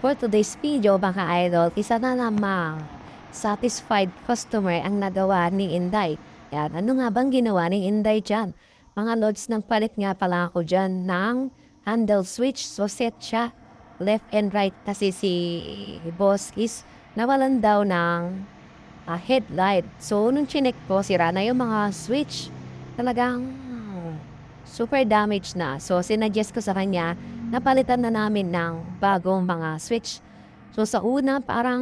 For today's video mga idol, isa na namang satisfied customer ang nagawa ni Inday. Yan, ano nga bang ginawa ni Inday dyan? Mga lods, nagpalit nga pala ako dyan ng handle switch. So set siya left and right kasi si boss is nawalan daw ng headlight. So nung chinek ko, sira na yung mga switch. Talagang super damage na. So sinuggest ko sa kanya, napalitan na namin ng bagong mga switch. So sa una, parang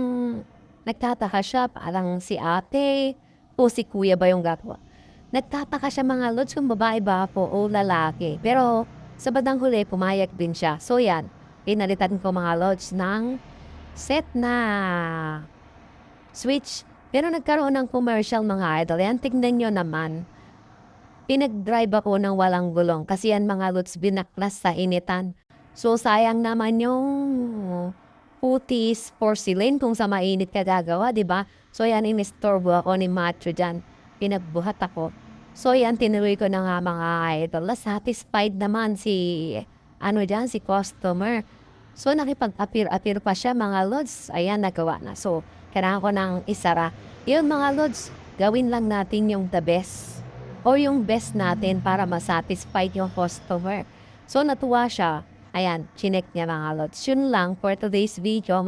nagtataka siya, parang si ate o si kuya ba yung gagawa. Nagtataka siya mga lods kung babae ba po o lalaki. Pero sa bandang huli, pumayag din siya. So yan, pinalitan ko mga lods ng set na switch. Pero nagkaroon ng commercial mga idol. Yan, tignan nyo naman. Pinag-drive ako ng walang gulong kasi yan mga lods binaklas sa initan. So sayang naman yung putis porcelain kung sa mainit ka gagawa, di ba? So yan, inistorbo ako ni Macho dyan. Pinagbuhat ako. So yan, tinuloy ko na nga mga idol. Satisfied naman si, si customer. So nakipag-appear pa siya mga lods. Ayan, nagawa na. So, kailangan ko ng isara. Yun mga lods, gawin lang natin yung the best o yung best natin para masatisfied yung customer. So, natuwa siya. Ayan, chinek niya mga lods. Yun lang for today's video.